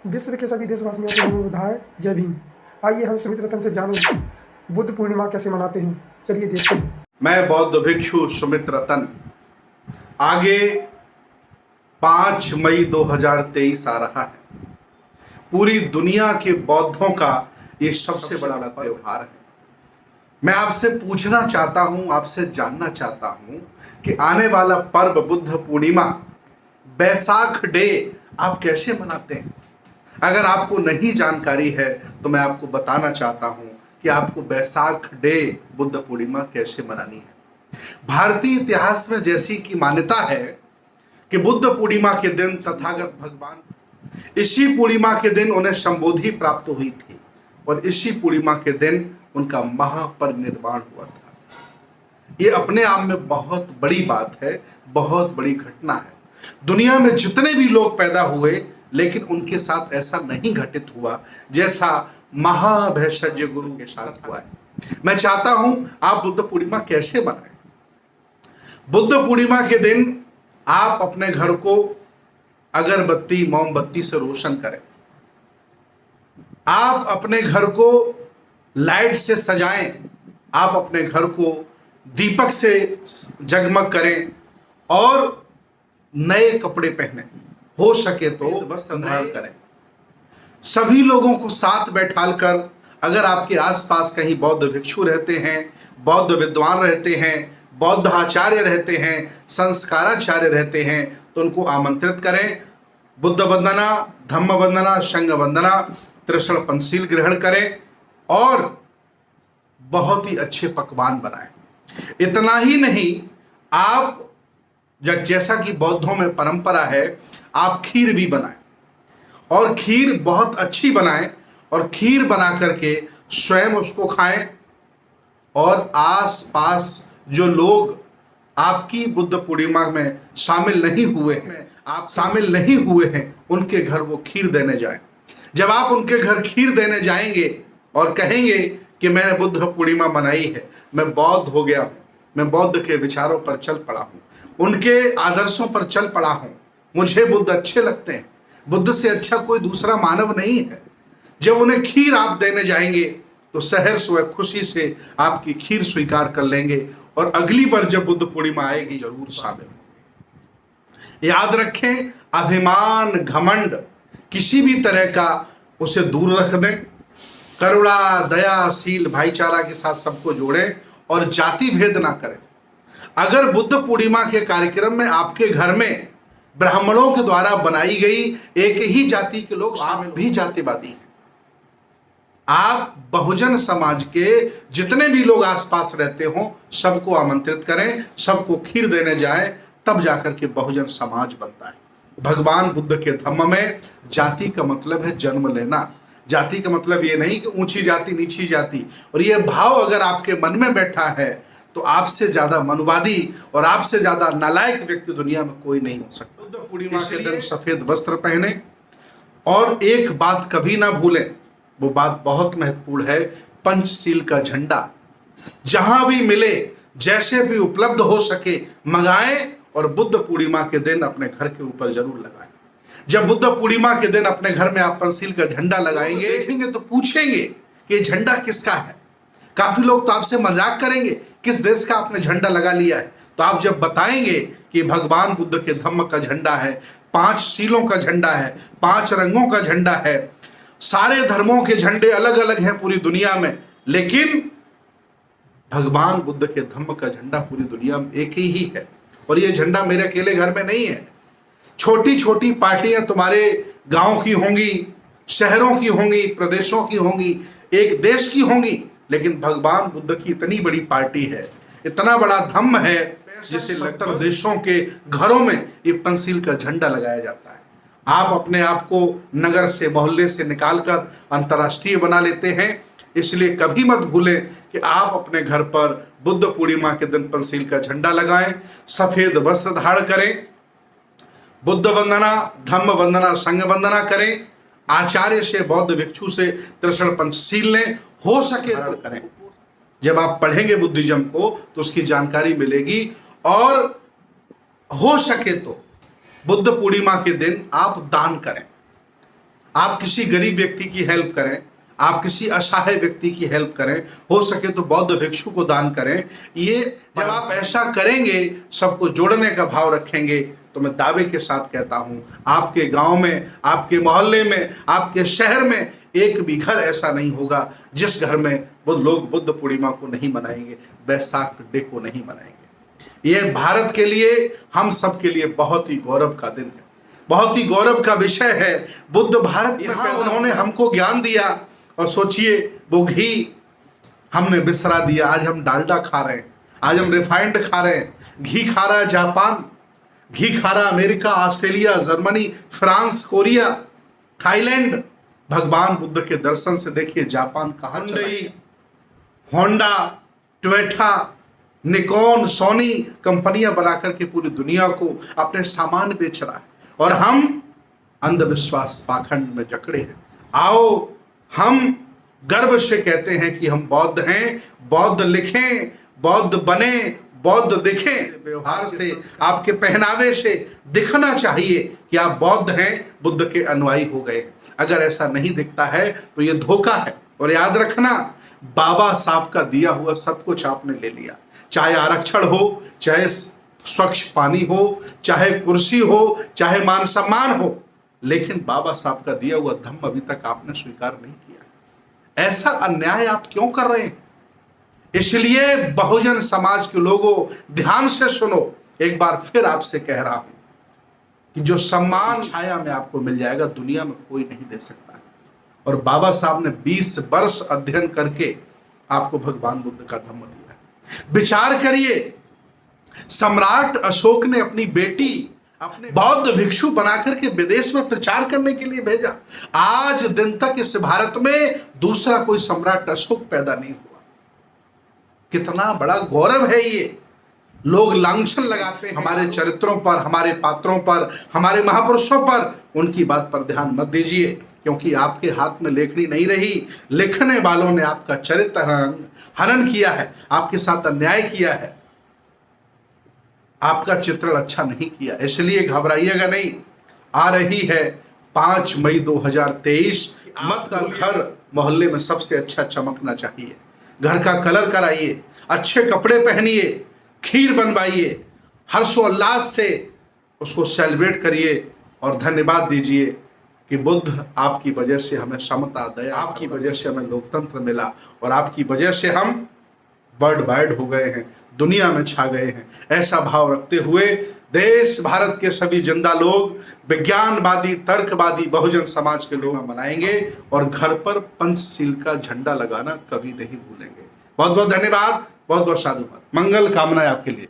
विश्व के सभी देशवासियों को नमो बुधाय, जय भीम। आइए हम सुमित रतन से जानें बुद्ध पूर्णिमा कैसे मनाते हैं। चलिए देखते हैं। मैं बौद्ध भिक्षु सुमित रतन। आगे 5 मई 2023 आ रहा है। पूरी दुनिया के बौद्धों का ये सबसे बड़ा त्योहार है। मैं आपसे पूछना चाहता हूं, आपसे जानना चाहता हूं कि आने वाला पर्व बुद्ध पूर्णिमा, बैसाख डे आप कैसे मनाते हैं। अगर आपको नहीं जानकारी है तो मैं आपको बताना चाहता हूं कि आपको बैसाख डे बुद्ध पूर्णिमा कैसे मनानी है। भारतीय इतिहास में जैसी की मान्यता है कि बुद्ध पूर्णिमा के दिन तथागत भगवान, इसी पूर्णिमा के दिन उन्हें संबोधि प्राप्त हुई थी और इसी पूर्णिमा के दिन उनका महापरिनिर्वाण हुआ था। ये अपने आप में बहुत बड़ी बात है, बहुत बड़ी घटना है। दुनिया में जितने भी लोग पैदा हुए लेकिन उनके साथ ऐसा नहीं घटित हुआ जैसा महाभैषज्य गुरु के साथ हुआ है। मैं चाहता हूं आप बुद्ध पूर्णिमा कैसे मनाएं। बुद्ध पूर्णिमा के दिन आप अपने घर को अगरबत्ती मोमबत्ती से रोशन करें। आप अपने घर को लाइट से सजाएं। आप अपने घर को दीपक से जगमग करें और नए कपड़े पहने, हो सके तो वस्त्र धारण करें। सभी लोगों को साथ बैठाकर, अगर आपके आसपास कहीं बौद्ध भिक्षु रहते हैं, बौद्ध विद्वान रहते हैं, बौद्ध आचार्य रहते हैं, संस्काराचार्य रहते हैं, तो उनको आमंत्रित करें। बुद्ध वंदना, धम्म वंदना, संघ वंदना, त्रिशण पंचशील ग्रहण करें और बहुत ही अच्छे पकवान बनाएं। इतना ही नहीं, आप जैसा कि बौद्धों में परंपरा है, आप खीर भी बनाएं और खीर बहुत अच्छी बनाएं और खीर बना करके स्वयं उसको खाएं और आस-पास जो लोग आपकी बुद्ध पूर्णिमा में शामिल नहीं हुए हैं, आप शामिल नहीं हुए हैं, उनके घर वो खीर देने जाएं। जब आप उनके घर खीर देने जाएंगे और कहेंगे कि मैंने बुद्ध पूर्णिमा मनाई है, मैं बौद्ध हो गया हूं, मैं बौद्ध के विचारों पर चल पड़ा हूं, उनके आदर्शों पर चल पड़ा हूं, मुझे बुद्ध अच्छे लगते हैं, बुद्ध से अच्छा कोई दूसरा मानव नहीं है। जब उन्हें खीर आप देने जाएंगे तो सहर्ष व खुशी से आपकी खीर स्वीकार कर लेंगे और अगली बार जब बुद्ध पूर्णिमा आएगी जरूर शामिल होंगे। याद रखें, अभिमान घमंड किसी भी तरह का उसे दूर रख दें। करुणा दयाशील भाईचारा के साथ सबको जोड़ें और जाति भेद ना करें। अगर बुद्ध पूर्णिमा के कार्यक्रम में आपके घर में ब्राह्मणों के द्वारा बनाई गई एक ही जाति के लोग शामिल, भी जातिवादी हैं। आप बहुजन समाज के जितने भी लोग आसपास रहते हो सबको आमंत्रित करें, सबको खीर देने जाएं, तब जाकर के बहुजन समाज बनता है। भगवान बुद्ध के धम्म में जाति का मतलब है जन्म लेना। जाति का मतलब ये नहीं कि ऊंची जाति नीची जाति। और ये भाव अगर आपके मन में बैठा है तो आपसे ज्यादा मनुवादी और आपसे ज्यादा नालायक व्यक्ति दुनिया में कोई नहीं हो सकता। बुद्ध पूर्णिमा के दिन सफेद वस्त्र पहने और एक बात कभी ना भूलें, वो बात बहुत महत्वपूर्ण है, पंचशील का झंडा जहां भी मिले, जैसे भी उपलब्ध हो सके मंगाएं और बुद्ध पूर्णिमा के दिन अपने घर के ऊपर जरूर लगाएं। जब बुद्ध पूर्णिमा के दिन अपने घर में आप पंचशील का झंडा लगाएंगे, देखेंगे तो पूछेंगे कि झंडा किसका है। काफी लोग तो आपसे मजाक करेंगे, किस देश का आपने झंडा लगा लिया है। तो आप जब बताएंगे कि भगवान बुद्ध के धम्म का झंडा है, 5 शीलों का झंडा है, 5 रंगों का झंडा है, सारे धर्मों के झंडे अलग अलग हैं पूरी दुनिया में, लेकिन भगवान बुद्ध के धम्म का झंडा पूरी दुनिया में एक ही है। और ये झंडा मेरे अकेले घर में नहीं है। छोटी छोटी पार्टियां तुम्हारे गांव की होंगी, शहरों की होंगी, प्रदेशों की होंगी, एक देश की होंगी, लेकिन भगवान बुद्ध की इतनी बड़ी पार्टी है, इतना बड़ा धम्म है, जिसे 70 देशों के घरों में ये पंचशील का झंडा लगाया जाता है। आप अपने आप को नगर से, मोहल्ले से निकालकर अंतर्राष्ट्रीय बना लेते हैं। इसलिए कभी मत भूलें कि आप अपने घर पर बुद्ध पूर्णिमा के दिन पंचशील का झंडा लगाएं, सफेद वस्त्र धारण करें, बुद्ध वंदना, धम्म वंदना, संघ वंदना करें, आचार्य से, बौद्ध भिक्षु से त्रिशण पंचशील लें, हो सके तो करें। जब आप पढ़ेंगे बुद्धिज्म को तो उसकी जानकारी मिलेगी। और हो सके तो बुद्ध पूर्णिमा के दिन आप दान करें। आप किसी गरीब व्यक्ति की हेल्प करें, आप किसी असहाय व्यक्ति की हेल्प करें, हो सके तो बौद्ध भिक्षु को दान करें। ये जब आप ऐसा करेंगे, सबको जोड़ने का भाव रखेंगे, तो मैं दावे के साथ कहता हूं आपके गांव में, आपके मोहल्ले में, आपके शहर में एक भी घर ऐसा नहीं होगा जिस घर में वो लोग बुद्ध पूर्णिमा को नहीं मनाएंगे, बैसाख डे को नहीं मनाएंगे। ये भारत के लिए, हम सब के लिए बहुत ही गौरव का दिन है, बहुत ही गौरव का विषय है। बुद्ध भारत में उन्होंने हमको ज्ञान दिया, और सोचिए वो घी हमने बिसरा दिया। आज हम डालडा खा रहे हैं, आज हम रिफाइंड खा रहे हैं। घी खा रहा है जापान, घी खा रहा America, Australia, Germany, France, Korea, Thailand. भगवान बुद्ध के दर्शन से देखिए जापान कहां चला गया। होंडा, टोयोटा, निकॉन, सोनी कंपनियां बनाकर के पूरी दुनिया को अपने सामान बेच रहा है, और हम अंधविश्वास पाखंड में जकड़े हैं। आओ हम गर्व से कहते हैं कि हम बौद्ध हैं, बौद्ध लिखें, बौद्ध बने, बौद्ध दिखें। व्यवहार से, आपके पहनावे से दिखना चाहिए कि आप बौद्ध हैं, बुद्ध के अनुयायी हो गए। अगर ऐसा नहीं दिखता है तो ये धोखा है। और याद रखना, बाबा साहब का दिया हुआ सब कुछ आपने ले लिया, चाहे आरक्षण हो, चाहे स्वच्छ पानी हो, चाहे कुर्सी हो, चाहे मान सम्मान हो, लेकिन बाबा साहब का दिया हुआ धम्म अभी तक आपने स्वीकार नहीं किया। ऐसा अन्याय आप क्यों कर रहे हैं? इसलिए बहुजन समाज के लोगों, ध्यान से सुनो, एक बार फिर आपसे कह रहा हूं कि जो सम्मान छाया में आपको मिल जाएगा, दुनिया में कोई नहीं दे सकता। और बाबा साहब ने 20 वर्ष अध्ययन करके आपको भगवान बुद्ध का धम्म दिया। विचार करिए, सम्राट अशोक ने अपनी बेटी अपने बौद्ध भिक्षु बनाकर के विदेश में प्रचार करने के लिए भेजा। आज दिन तक इस भारत में दूसरा कोई सम्राट अशोक पैदा नहीं हुआ। कितना बड़ा गौरव है ये। लोग लांछन लगाते हैं हमारे चरित्रों पर, हमारे पात्रों पर, हमारे महापुरुषों पर। उनकी बात पर ध्यान मत दीजिए, क्योंकि आपके हाथ में लेखनी नहीं रही। लिखने वालों ने आपका चरित्र हनन किया है, आपके साथ अन्याय किया है, आपका चित्रण अच्छा नहीं किया। इसलिए घबराइएगा नहीं। आ रही है 5 मई 2023। मत का घर मोहल्ले में सबसे अच्छा चमकना चाहिए। घर का कलर कराइए, अच्छे कपड़े पहनिए, खीर बनवाइए, हर्षोल्लास से उसको सेलिब्रेट करिए और धन्यवाद दीजिए कि बुद्ध आपकी वजह से हमें समता, दया, आपकी वजह से हमें लोकतंत्र मिला, और आपकी वजह से हम वर्ल्ड वाइड हो गए हैं, दुनिया में छा गए हैं। ऐसा भाव रखते हुए देश भारत के सभी जिंदा लोग, विज्ञानवादी, तर्कवादी, बहुजन समाज के लोग मनाएंगे, और घर पर पंचशील का झंडा लगाना कभी नहीं भूलेंगे। बहुत बहुत धन्यवाद, बहुत बहुत साधुवाद। मंगल कामनाएं आपके लिए।